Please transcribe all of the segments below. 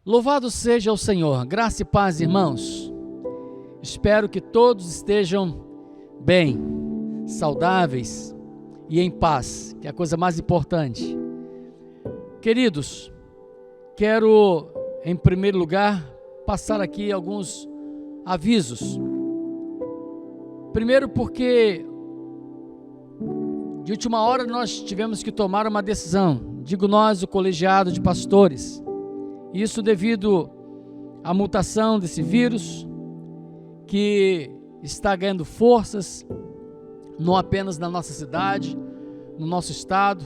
Louvado seja o Senhor, graça e paz, irmãos. Espero que todos estejam bem, saudáveis e em paz, que é a coisa mais importante. Queridos, quero, em primeiro lugar, passar aqui alguns avisos. Primeiro porque, de última hora, nós tivemos que tomar uma decisão, digo nós, o colegiado de pastores. Isso devido à mutação desse vírus, que está ganhando forças, não apenas na nossa cidade, no nosso estado,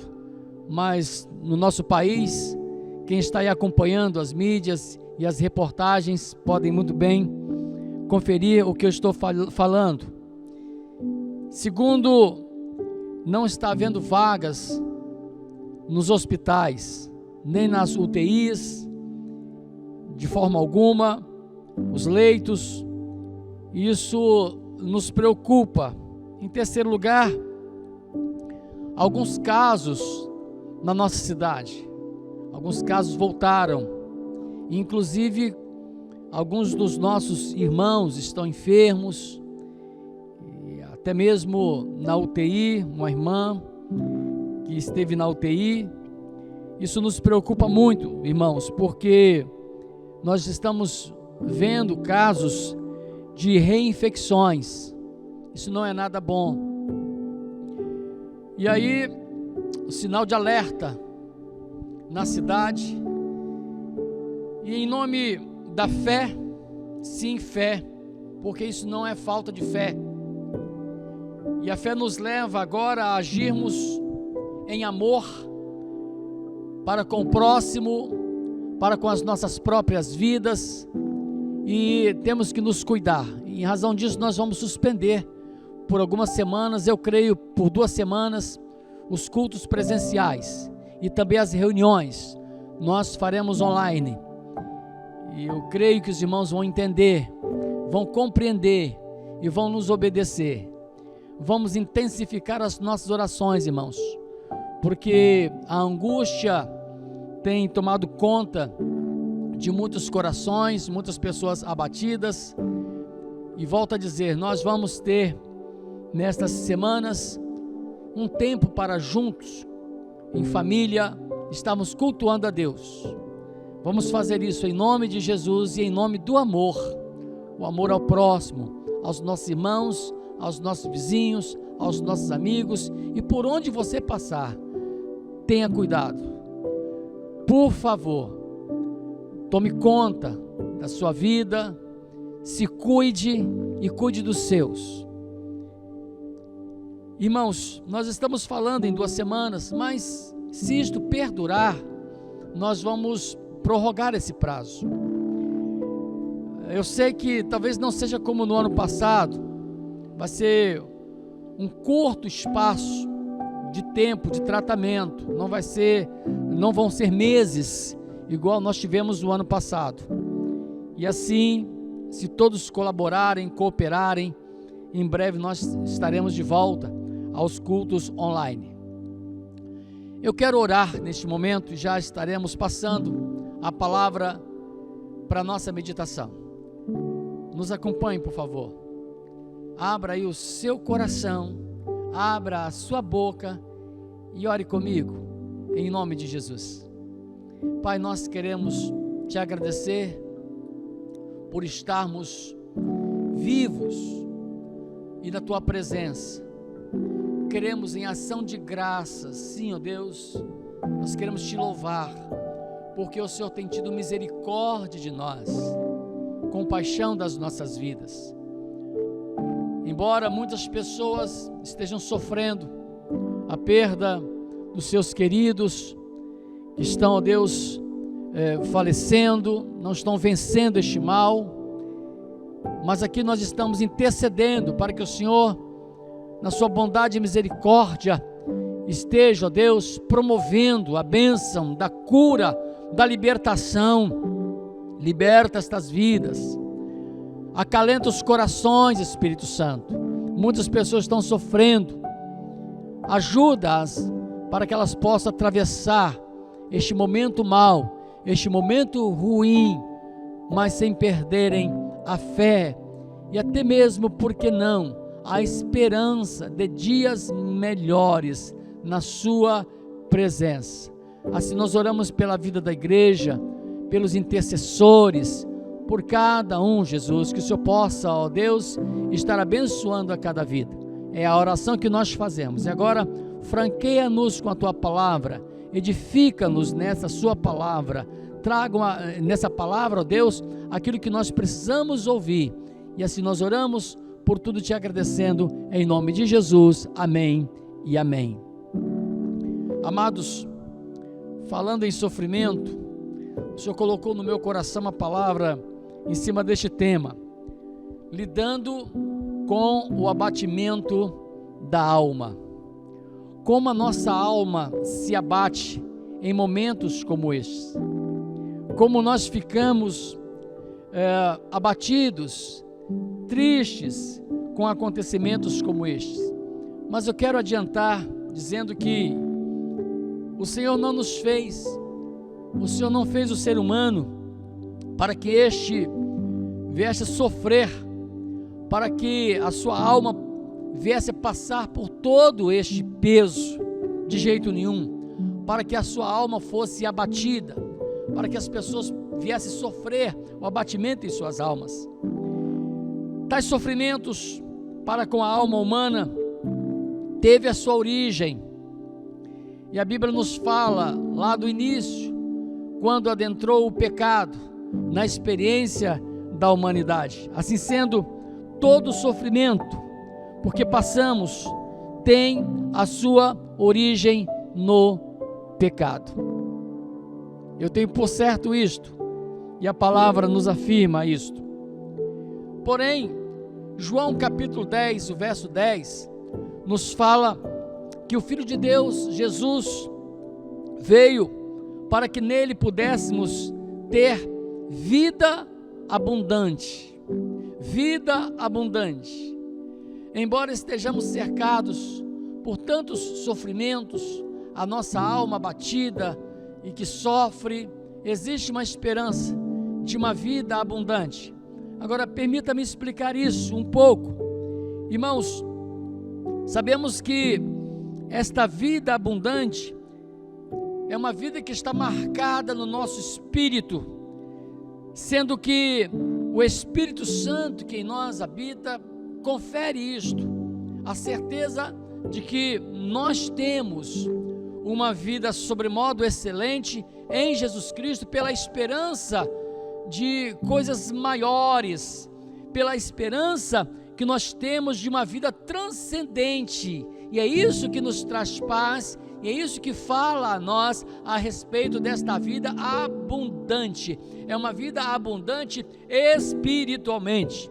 mas no nosso país. Quem está aí acompanhando as mídias e as reportagens podem muito bem conferir o que eu estou falando. Segundo, não está havendo vagas nos hospitais, nem nas UTIs, de forma alguma, os leitos. Isso nos preocupa. Em terceiro lugar, alguns casos na nossa cidade, alguns casos voltaram, inclusive alguns dos nossos irmãos estão enfermos, até mesmo na UTI, uma irmã que esteve na UTI. Isso nos preocupa muito, irmãos, porque nós estamos vendo casos de reinfecções. Isso não é nada bom. E aí, o sinal de alerta na cidade. E em nome da fé, sim, fé, porque isso não é falta de fé. E a fé nos leva agora a agirmos em amor para com o próximo, para com as nossas próprias vidas, e temos que nos cuidar. Em razão disso, nós vamos suspender por algumas semanas, eu creio por 2 semanas, os cultos presenciais e também as reuniões. Nós faremos online, e eu creio que os irmãos vão entender, vão compreender e vão nos obedecer. Vamos intensificar as nossas orações, irmãos, porque a angústia tem tomado conta de muitos corações, muitas pessoas abatidas. E volto a dizer, nós vamos ter nestas semanas um tempo para juntos, em família, estamos cultuando a Deus. Vamos fazer isso em nome de Jesus e em nome do amor, o amor ao próximo, aos nossos irmãos, aos nossos vizinhos, aos nossos amigos, e por onde você passar, tenha cuidado. Por favor, tome conta da sua vida, se cuide e cuide dos seus. Irmãos, nós estamos falando em 2 semanas, mas se isto perdurar, nós vamos prorrogar esse prazo. Eu sei que talvez não seja como no ano passado, vai ser um curto espaço de tempo, de tratamento, não vão ser meses, igual nós tivemos no ano passado. E assim, se todos colaborarem, cooperarem, em breve nós estaremos de volta aos cultos online. Eu quero orar neste momento e já estaremos passando a palavra para a nossa meditação. Nos acompanhe, por favor. Abra aí o seu coração, abra a sua boca e ore comigo, em nome de Jesus. Pai, nós queremos te agradecer por estarmos vivos e na tua presença. Queremos em ação de graças, sim, ó Deus, nós queremos te louvar, porque o Senhor tem tido misericórdia de nós, compaixão das nossas vidas. Embora muitas pessoas estejam sofrendo a perda dos seus queridos, que estão, ó Deus, falecendo, não estão vencendo este mal, mas aqui nós estamos intercedendo para que o Senhor, na sua bondade e misericórdia, esteja, ó Deus, promovendo a bênção da cura, da libertação. Liberta estas vidas, acalenta os corações, Espírito Santo. Muitas pessoas estão sofrendo, ajuda-as para que elas possam atravessar este momento mau este momento ruim, mas sem perderem a fé e até mesmo, por que não, a esperança de dias melhores na sua presença. Assim nós oramos pela vida da igreja, pelos intercessores, por cada um, Jesus, que o Senhor possa, ó Deus, estar abençoando a cada vida. É a oração que nós fazemos. E agora, franqueia-nos com a Tua palavra, edifica-nos nessa Sua palavra, traga nessa palavra, ó Deus, aquilo que nós precisamos ouvir. E assim nós oramos, por tudo te agradecendo, em nome de Jesus. Amém e amém. Amados, falando em sofrimento, o Senhor colocou no meu coração uma palavra em cima deste tema, lidando com o abatimento da alma. Como a nossa alma se abate em momentos como estes. Como nós ficamos abatidos, tristes com acontecimentos como estes. Mas eu quero adiantar dizendo que o Senhor não nos fez, o Senhor não fez o ser humano para que este viesse a sofrer, para que a sua alma viesse a passar por todo este peso, de jeito nenhum, para que a sua alma fosse abatida, para que as pessoas viessem sofrer o abatimento em suas almas. Tais sofrimentos para com a alma humana teve a sua origem, e a Bíblia nos fala lá do início, quando adentrou o pecado na experiência da humanidade. Assim sendo, todo sofrimento, porque passamos, tem a sua origem no pecado. Eu tenho por certo isto, e a palavra nos afirma isto. Porém, João capítulo 10, o verso 10, nos fala que o Filho de Deus, Jesus, veio para que nele pudéssemos ter vida abundante. Vida abundante. Embora estejamos cercados por tantos sofrimentos, a nossa alma abatida e que sofre, existe uma esperança de uma vida abundante. Agora, permita-me explicar isso um pouco. Irmãos, sabemos que esta vida abundante é uma vida que está marcada no nosso espírito, sendo que o Espírito Santo que em nós habita confere isto, a certeza de que nós temos uma vida sobremodo excelente em Jesus Cristo, pela esperança de coisas maiores, pela esperança que nós temos de uma vida transcendente, e é isso que nos traz paz, e é isso que fala a nós a respeito desta vida abundante. É uma vida abundante espiritualmente.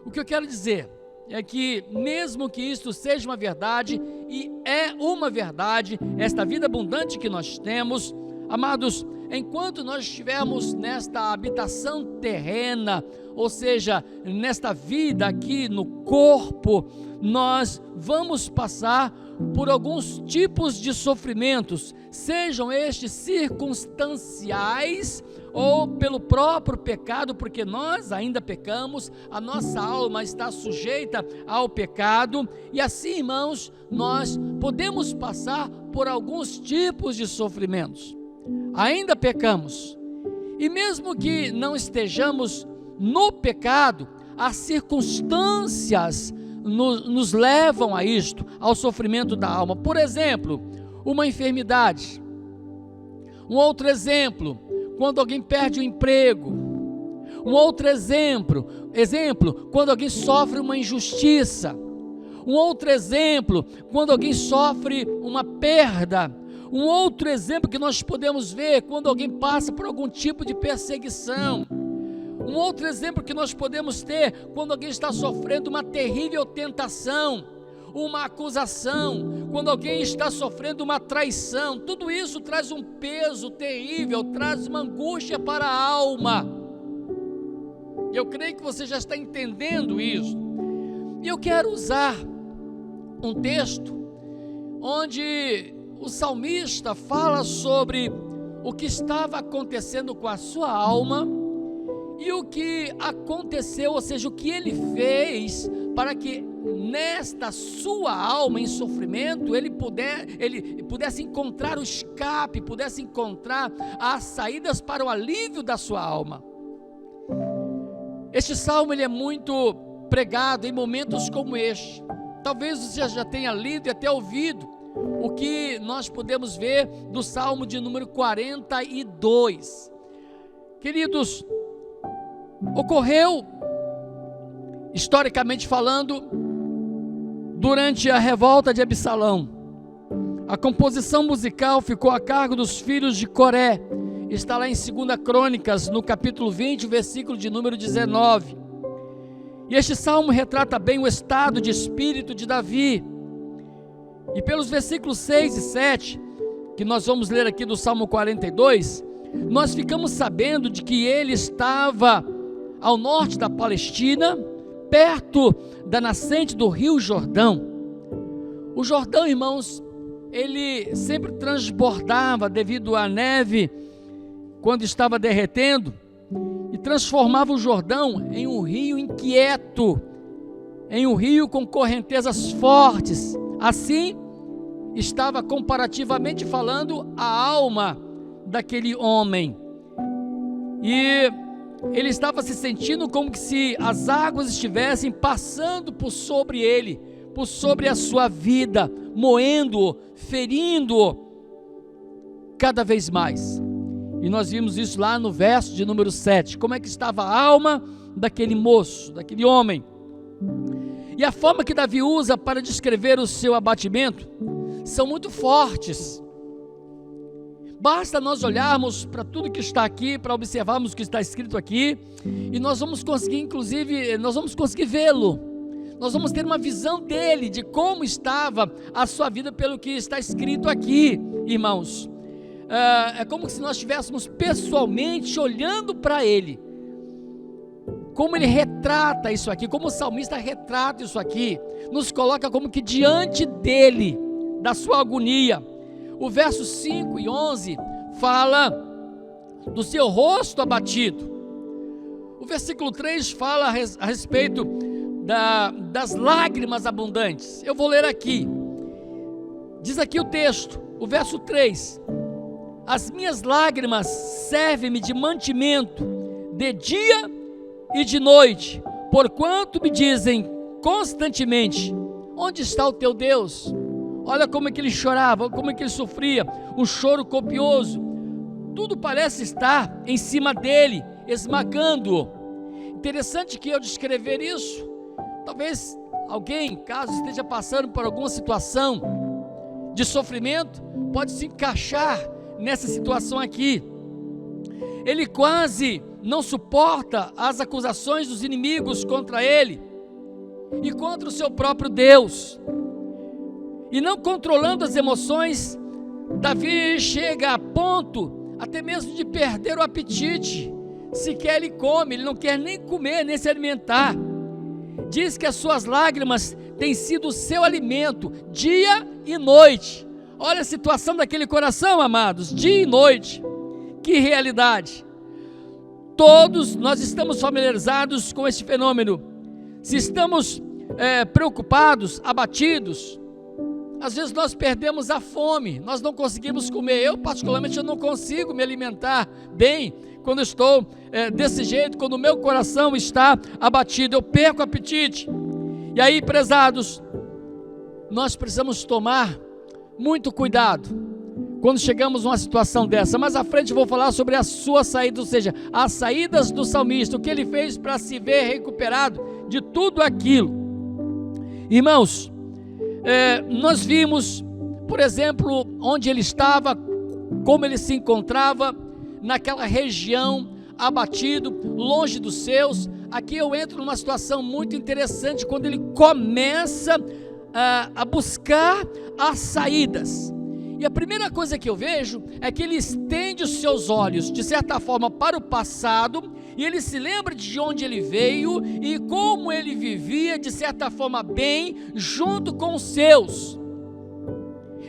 O que eu quero dizer é que, mesmo que isto seja uma verdade, e é uma verdade, esta vida abundante que nós temos, amados, enquanto nós estivermos nesta habitação terrena, ou seja, nesta vida aqui no corpo, nós vamos passar por alguns tipos de sofrimentos, sejam estes circunstanciais ou pelo próprio pecado, porque nós ainda pecamos, a nossa alma está sujeita ao pecado, e assim, irmãos, nós podemos passar por alguns tipos de sofrimentos. Ainda pecamos, e mesmo que não estejamos no pecado, as circunstâncias nos levam a isto, ao sofrimento da alma. Por exemplo, uma enfermidade. Um outro exemplo, quando alguém perde o emprego. Um outro exemplo, quando alguém sofre uma injustiça. Um outro exemplo, quando alguém sofre uma perda. Um outro exemplo que nós podemos ver, quando alguém passa por algum tipo de perseguição. Um outro exemplo que nós podemos ter, quando alguém está sofrendo uma terrível tentação, uma acusação, quando alguém está sofrendo uma traição. Tudo isso traz um peso terrível, traz uma angústia para a alma. Eu creio que você já está entendendo isso. E eu quero usar um texto onde o salmista fala sobre o que estava acontecendo com a sua alma e o que aconteceu, ou seja, o que ele fez para que nesta sua alma em sofrimento ele pudesse encontrar o escape, pudesse encontrar as saídas para o alívio da sua alma. Este salmo ele é muito pregado em momentos como este. Talvez você já tenha lido e até ouvido o que nós podemos ver do Salmo de número 42. Queridos, ocorreu, historicamente falando, durante a revolta de Absalão. A composição musical ficou a cargo dos filhos de Coré. Está lá em 2 Crônicas, no capítulo 20, versículo de número 19. E este salmo retrata bem o estado de espírito de Davi. E pelos versículos 6 e 7, que nós vamos ler aqui do Salmo 42, nós ficamos sabendo de que ele estava ao norte da Palestina, perto da nascente do rio Jordão. O Jordão, irmãos, ele sempre transbordava devido à neve, quando estava derretendo, e transformava o Jordão em um rio inquieto, em um rio com correntezas fortes. Assim, estava comparativamente falando a alma daquele homem, e ele estava se sentindo como que se as águas estivessem passando por sobre ele, por sobre a sua vida, moendo-o, ferindo-o cada vez mais. E nós vimos isso lá no verso de número 7, como é que estava a alma daquele moço, daquele homem. E a forma que Davi usa para descrever o seu abatimento são muito fortes. Basta nós olharmos para tudo que está aqui, para observarmos o que está escrito aqui, e nós vamos conseguir, inclusive, nós vamos conseguir vê-lo. Nós vamos ter uma visão dele, de como estava a sua vida pelo que está escrito aqui, irmãos. É como se nós estivéssemos pessoalmente olhando para ele, como ele retrata isso aqui, como o salmista retrata isso aqui, nos coloca como que diante dele, da sua agonia. O verso 5 e 11 fala do seu rosto abatido. O versículo 3 fala a respeito das lágrimas abundantes. Eu vou ler aqui. Diz aqui o texto, o verso 3: as minhas lágrimas servem-me de mantimento de dia e de noite, porquanto me dizem constantemente: onde está o teu Deus? Olha como é que ele chorava, como é que ele sofria, um choro copioso. Tudo parece estar em cima dele, esmagando-o. Interessante que eu descrever isso, talvez alguém, caso esteja passando por alguma situação de sofrimento, pode se encaixar nessa situação aqui. Ele quase não suporta as acusações dos inimigos contra ele e contra o seu próprio Deus. E não controlando as emoções, Davi chega a ponto até mesmo de perder o apetite. Sequer ele come, ele não quer nem comer, nem se alimentar. Diz que as suas lágrimas têm sido o seu alimento, dia e noite. Olha a situação daquele coração, amados, dia e noite. Que realidade! Todos nós estamos familiarizados com esse fenômeno. Se estamos preocupados, abatidos, às vezes nós perdemos a fome, nós não conseguimos comer. Eu particularmente não consigo me alimentar bem quando estou desse jeito, quando o meu coração está abatido, eu perco o apetite. E aí, prezados, nós precisamos tomar muito cuidado quando chegamos a uma situação dessa. Mais à frente eu vou falar sobre a sua saída, ou seja, as saídas do salmista, o que ele fez para se ver recuperado de tudo aquilo. Irmãos, nós vimos, por exemplo, onde ele estava, como ele se encontrava naquela região, abatido, longe dos seus. Aqui eu entro numa situação muito interessante, quando ele começa a buscar as saídas. E a primeira coisa que eu vejo é que ele estende os seus olhos, de certa forma, para o passado, e ele se lembra de onde ele veio e como ele vivia, de certa forma, bem, junto com os seus.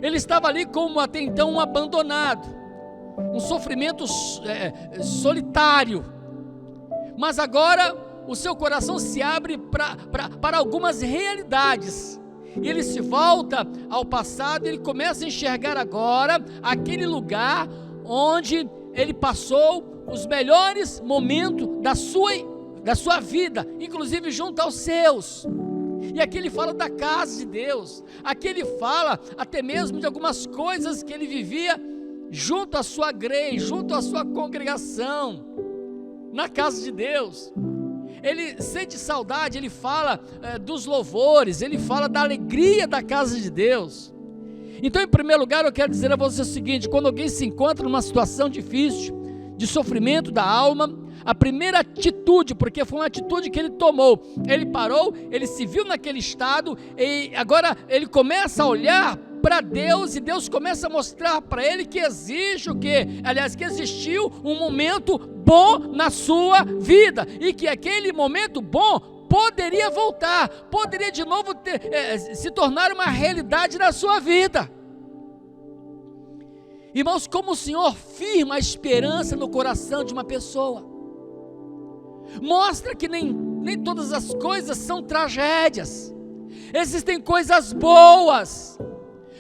Ele estava ali como até então um abandonado, um sofrimento solitário, mas agora o seu coração se abre para algumas realidades, e ele se volta ao passado, e ele começa a enxergar agora aquele lugar onde ele passou os melhores momentos da sua vida, inclusive junto aos seus. E aqui ele fala da casa de Deus, aqui ele fala até mesmo de algumas coisas que ele vivia junto à sua igreja, junto à sua congregação, na casa de Deus. Ele sente saudade, ele fala dos louvores, ele fala da alegria da casa de Deus. Então, em primeiro lugar, eu quero dizer a você o seguinte: quando alguém se encontra numa situação difícil, de sofrimento da alma, a primeira atitude, porque foi uma atitude que ele tomou, ele parou, ele se viu naquele estado, e agora ele começa a olhar para Deus, e Deus começa a mostrar para ele que existe o quê? Aliás, que existiu um momento bom na sua vida, e que aquele momento bom poderia voltar, poderia de novo se tornar uma realidade na sua vida. Irmãos, como o Senhor firma a esperança no coração de uma pessoa, mostra que nem todas as coisas são tragédias, existem coisas boas.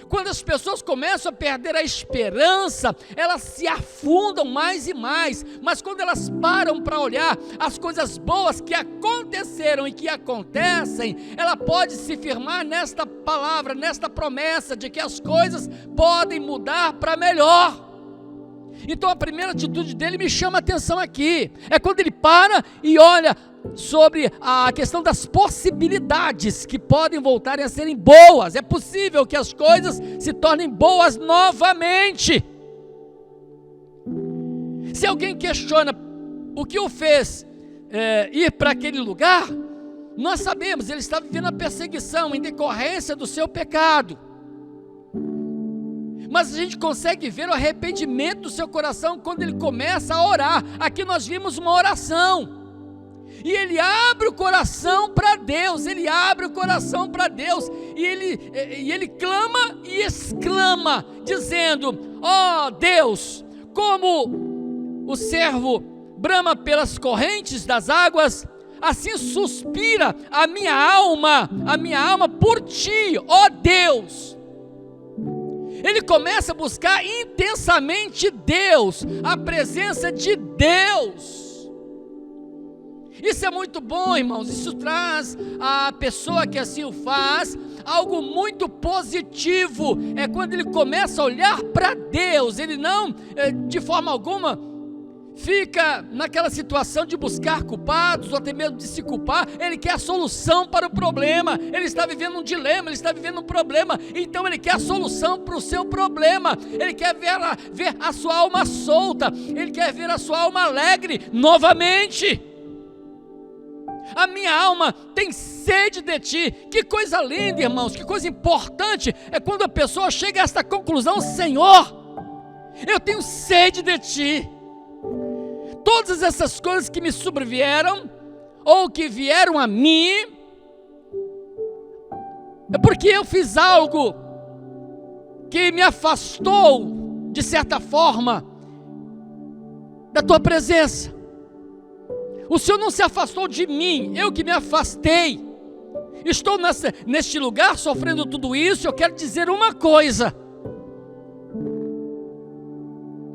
Quando as pessoas começam a perder a esperança, elas se afundam mais e mais, mas quando elas param para olhar as coisas boas que aconteceram e que acontecem, ela pode se firmar nesta palavra, nesta promessa de que as coisas podem mudar para melhor. Então a primeira atitude dele me chama a atenção aqui, é quando ele para e olha sobre a questão das possibilidades que podem voltarem a serem boas. É possível que as coisas se tornem boas novamente. Se alguém questiona o que o fez ir para aquele lugar, nós sabemos, ele está vivendo a perseguição em decorrência do seu pecado, mas a gente consegue ver o arrependimento do seu coração quando ele começa a orar. Aqui nós vimos uma oração, e ele abre o coração para Deus, ele abre o coração para Deus, e ele clama e exclama, dizendo: ó Deus, como o servo brama pelas correntes das águas, assim suspira a minha alma por ti, ó Deus. Ele começa a buscar intensamente Deus, a presença de Deus. Isso é muito bom, irmãos, isso traz à pessoa que assim o faz algo muito positivo. É quando ele começa a olhar para Deus, ele não, de forma alguma, fica naquela situação de buscar culpados, ou até mesmo de se culpar. Ele quer a solução para o problema, ele está vivendo um dilema, ele está vivendo um problema, então ele quer a solução para o seu problema, ele quer ver a sua alma solta, ele quer ver a sua alma alegre novamente. A minha alma tem sede de ti. Que coisa linda, irmãos, que coisa importante é quando a pessoa chega a esta conclusão: Senhor, eu tenho sede de ti. Todas essas coisas que me sobrevieram, ou que vieram a mim, é porque eu fiz algo que me afastou, de certa forma, da tua presença. O Senhor não se afastou de mim, eu que me afastei. Estou neste lugar sofrendo tudo isso. Eu quero dizer uma coisa: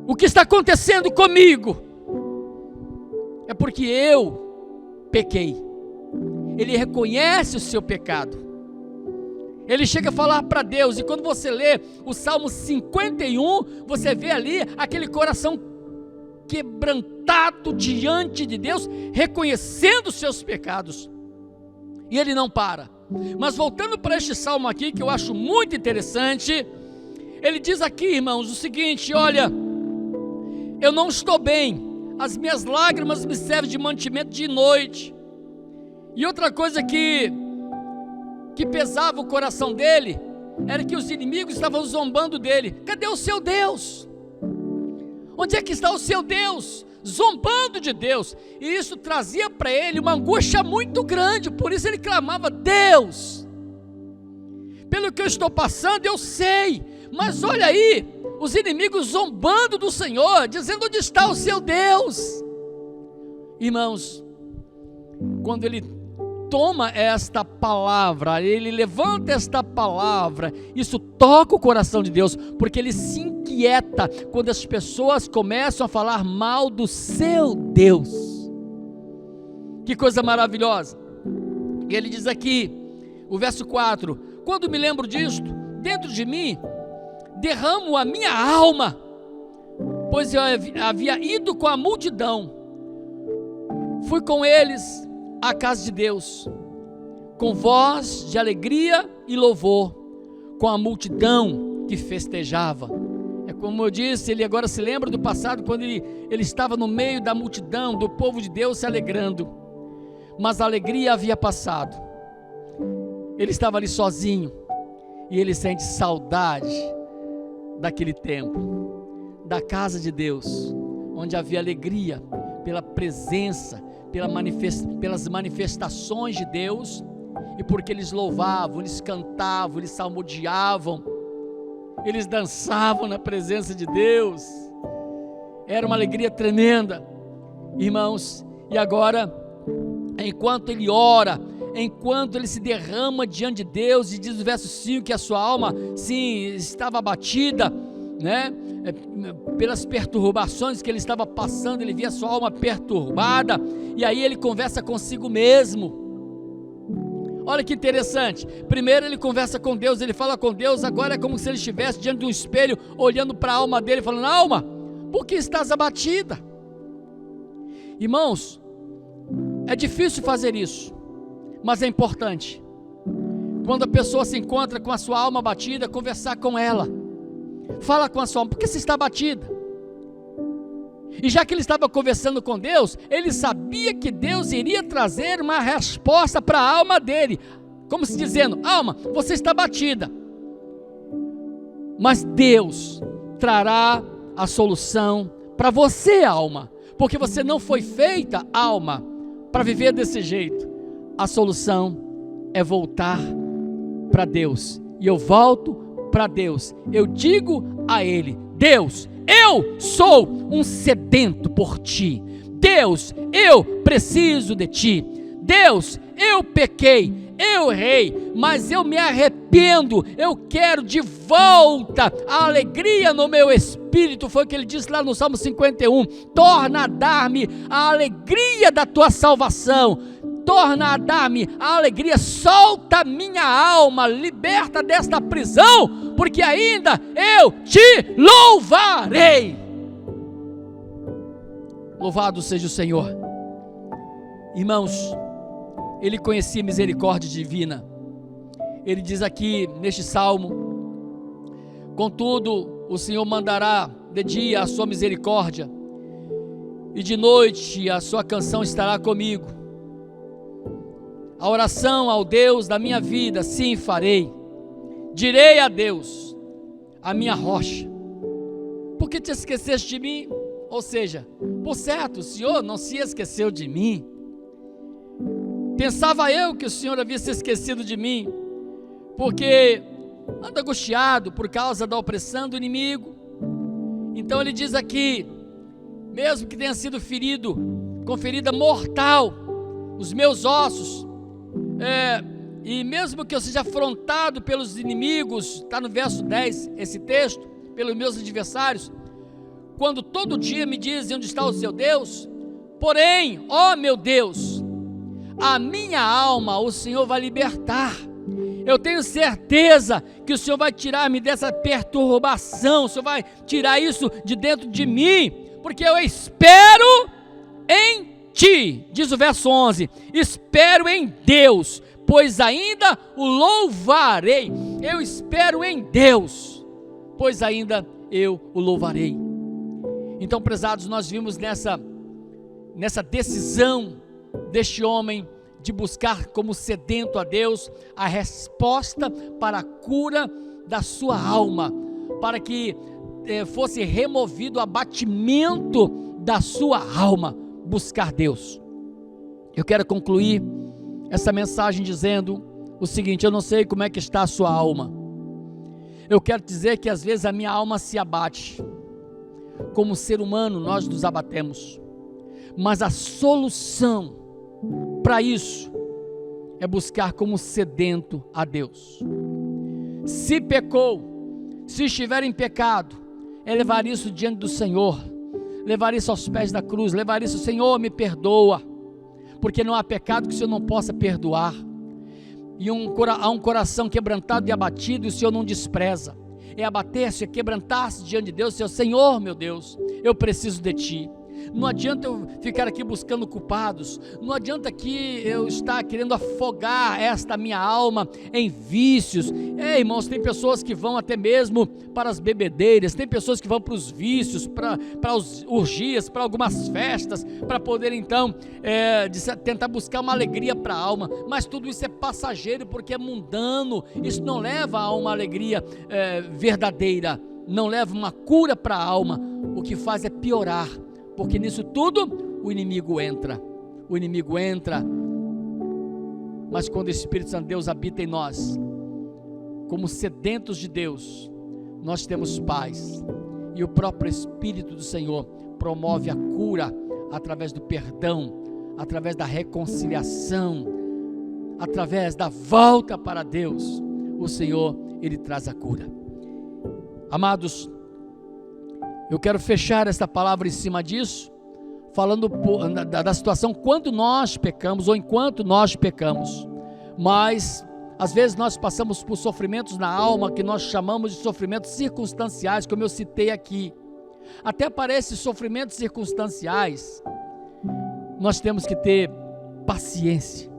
o que está acontecendo comigo é porque eu pequei. Ele reconhece o seu pecado, ele chega a falar para Deus. E quando você lê o Salmo 51, você vê ali aquele coração quebrantado diante de Deus, reconhecendo os seus pecados, e ele não para. Mas voltando para este salmo aqui, que eu acho muito interessante, ele diz aqui, irmãos, o seguinte: olha, eu não estou bem, as minhas lágrimas me servem de mantimento de noite. E outra coisa que pesava o coração dele, era que os inimigos estavam zombando dele. Cadê o seu Deus? Onde é que está o seu Deus? Zombando de Deus. E isso trazia para ele uma angústia muito grande. Por isso ele clamava: Deus, pelo que eu estou passando eu sei, Mas olha aí, os inimigos zombando do Senhor, dizendo: onde está o seu Deus? Irmãos, quando ele toma esta palavra, ele levanta esta palavra, isso toca o coração de Deus, porque ele se inquieta quando as pessoas começam a falar mal do seu Deus. Que coisa maravilhosa. E ele diz aqui, o verso 4: quando me lembro disto, dentro de mim derramo a minha alma, pois eu havia ido com a multidão, fui com eles à casa de Deus, com voz de alegria e louvor, com a multidão que festejava. É como eu disse, ele agora se lembra do passado, quando ele estava no meio da multidão, do povo de Deus se alegrando, mas a alegria havia passado, ele estava ali sozinho, e ele sente saudade daquele tempo, da casa de Deus, onde havia alegria, pela presença, pelas manifestações de Deus, e porque eles louvavam, eles cantavam, eles salmodiavam, eles dançavam na presença de Deus. Era uma alegria tremenda, irmãos. E agora, enquanto ele ora, enquanto ele se derrama diante de Deus, e diz o verso 5 que a sua alma, sim, estava abatida, né? Pelas perturbações que ele estava passando, ele via a sua alma perturbada, e aí ele conversa consigo mesmo. Olha que interessante, primeiro ele conversa com Deus, ele fala com Deus, agora é como se ele estivesse diante de um espelho, olhando para a alma dele, falando: alma, por que estás abatida? Irmãos, é difícil fazer isso, mas é importante. Quando a pessoa se encontra com a sua alma abatida, conversar com ela, fala com a sua alma: por que você está abatida? E já que ele estava conversando com Deus, ele sabia que Deus iria trazer uma resposta para a alma dele, como se dizendo: alma, você está abatida, mas Deus trará a solução para você, alma, porque você não foi feita, alma, para viver desse jeito. A solução é voltar para Deus, e eu volto para Deus, eu digo a Ele: Deus, eu sou um sedento por Ti, Deus, eu preciso de Ti, Deus, eu pequei, eu errei, mas eu me arrependo, eu quero de volta a alegria no meu espírito. Foi o que ele disse lá no Salmo 51, torna a dar-me a alegria da Tua salvação, torna a dar-me a alegria, solta minha alma, liberta desta prisão, porque ainda eu te louvarei. Louvado seja o Senhor. Irmãos, ele conhecia misericórdia divina. Ele diz aqui neste salmo: contudo, o Senhor mandará de dia a sua misericórdia, e de noite a sua canção estará comigo. A oração ao Deus da minha vida, sim, farei. Direi a Deus, a minha rocha: por que te esqueceste de mim? Ou seja, por certo, o Senhor não se esqueceu de mim. Pensava eu que o Senhor havia se esquecido de mim, porque ando angustiado por causa da opressão do inimigo. Então ele diz aqui: mesmo que tenha sido ferido com ferida mortal os meus ossos, e mesmo que eu seja afrontado pelos inimigos, está no verso 10 esse texto, pelos meus adversários, quando todo dia me dizem: onde está o seu Deus? Porém, ó meu Deus, a minha alma o Senhor vai libertar. Eu tenho certeza que o Senhor vai tirar-me dessa perturbação, o Senhor vai tirar isso de dentro de mim, porque eu espero em Ti, diz o verso 11, espero em Deus, pois ainda o louvarei. Eu espero em Deus, pois ainda eu o louvarei. Então, prezados, nós vimos nessa decisão deste homem de buscar como sedento a Deus a resposta para a cura da sua alma, para que fosse removido o abatimento da sua alma, buscar Deus. Eu quero concluir essa mensagem dizendo o seguinte: eu não sei como é que está a sua alma, Eu quero dizer que às vezes a minha alma se abate. Como ser humano nós nos abatemos. Mas a solução para isso é buscar como sedento a Deus. Se pecou, se estiver em pecado, é levar isso diante do Senhor, levar isso aos pés da cruz, levar isso, Senhor, me perdoa, porque não há pecado que o Senhor não possa perdoar, e há um coração quebrantado e abatido, e o Senhor não despreza. É abater-se, é quebrantar-se diante de Deus, Senhor, meu Deus, eu preciso de Ti. Não adianta eu ficar aqui buscando culpados, não adianta aqui eu estar querendo afogar esta minha alma em vícios. Irmãos, tem pessoas que vão até mesmo para as bebedeiras, tem pessoas que vão para os vícios, para os orgias, para algumas festas, para poder então tentar buscar uma alegria para a alma, mas tudo isso é passageiro, porque é mundano, isso não leva a uma alegria verdadeira, não leva uma cura para a alma, o que faz é piorar. Porque nisso tudo o inimigo entra, mas quando o Espírito Santo de Deus habita em nós, como sedentos de Deus, nós temos paz, e o próprio Espírito do Senhor promove a cura através do perdão, através da reconciliação, através da volta para Deus. O Senhor, Ele traz a cura. Amados, eu quero fechar esta palavra em cima disso, falando da situação quando nós pecamos ou enquanto nós pecamos. Mas às vezes nós passamos por sofrimentos na alma que nós chamamos de sofrimentos circunstanciais, como eu citei aqui. Até para esses sofrimentos circunstanciais, nós temos que ter paciência.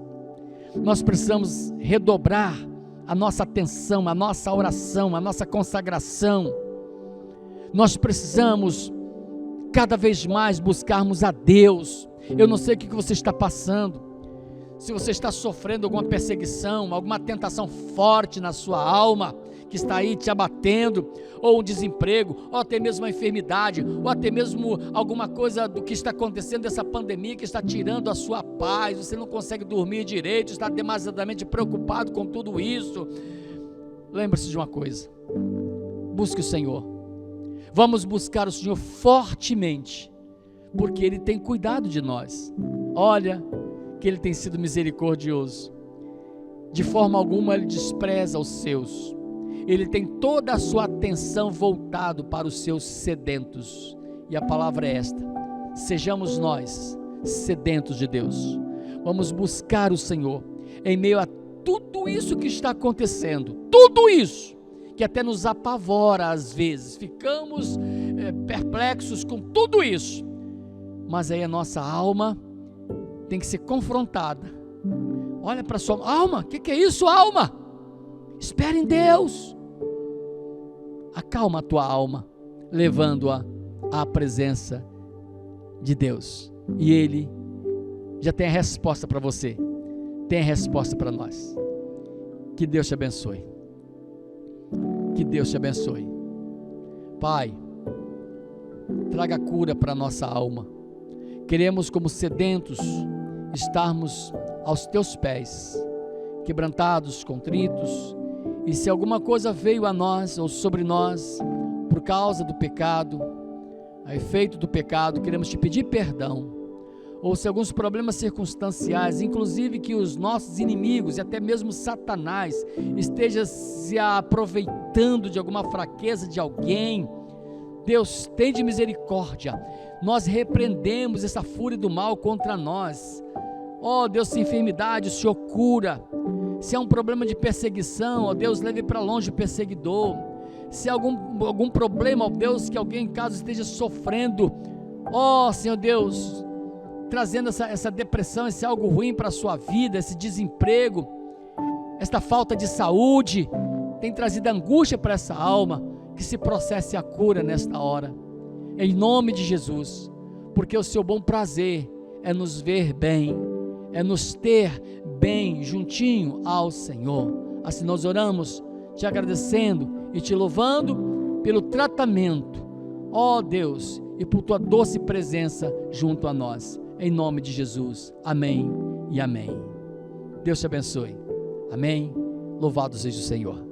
Nós precisamos redobrar a nossa atenção, a nossa oração, a nossa consagração. Nós precisamos cada vez mais buscarmos a Deus. Eu não sei o que você está passando, se você está sofrendo alguma perseguição, alguma tentação forte na sua alma, que está aí te abatendo, ou um desemprego, ou até mesmo uma enfermidade, ou até mesmo alguma coisa do que está acontecendo, dessa pandemia que está tirando a sua paz, você não consegue dormir direito, está demasiadamente preocupado com tudo isso. Lembre-se de uma coisa: busque o Senhor. Vamos buscar o Senhor fortemente, porque Ele tem cuidado de nós. Olha que Ele tem sido misericordioso. De forma alguma Ele despreza os seus. Ele tem toda a sua atenção voltado para os seus sedentos. E a palavra é esta: sejamos nós sedentos de Deus. Vamos buscar o Senhor em meio a tudo isso que está acontecendo, tudo isso que até nos apavora às vezes, ficamos perplexos com tudo isso, mas aí a nossa alma tem que ser confrontada. Olha para a sua alma: o que é isso, alma? Espere em Deus. Acalma a tua alma, levando-a à presença de Deus, e Ele já tem a resposta para você, tem a resposta para nós. Que Deus te abençoe. Que Deus te abençoe. Pai, traga cura para a nossa alma. Queremos, como sedentos, estarmos aos teus pés, quebrantados, contritos, e se alguma coisa veio a nós ou sobre nós por causa do pecado, a efeito do pecado, queremos te pedir perdão. Ou se alguns problemas circunstanciais, inclusive que os nossos inimigos e até mesmo Satanás esteja se aproveitando de alguma fraqueza de alguém, Deus, tem de misericórdia. Nós repreendemos essa fúria do mal contra nós. Ó Deus, se enfermidade, o Senhor cura. Se há um problema de perseguição, ó Deus, leve para longe o perseguidor. Se há algum problema, ó Deus, que alguém em casa esteja sofrendo, ó Senhor Deus, trazendo essa depressão, esse algo ruim para a sua vida, esse desemprego, esta falta de saúde, tem trazido angústia para essa alma, que se processe a cura nesta hora, em nome de Jesus, porque o seu bom prazer é nos ver bem, é nos ter bem juntinho ao Senhor. Assim nós oramos, te agradecendo e te louvando pelo tratamento, ó Deus, e por tua doce presença junto a nós, em nome de Jesus, amém e amém. Deus te abençoe, amém, louvado seja o Senhor.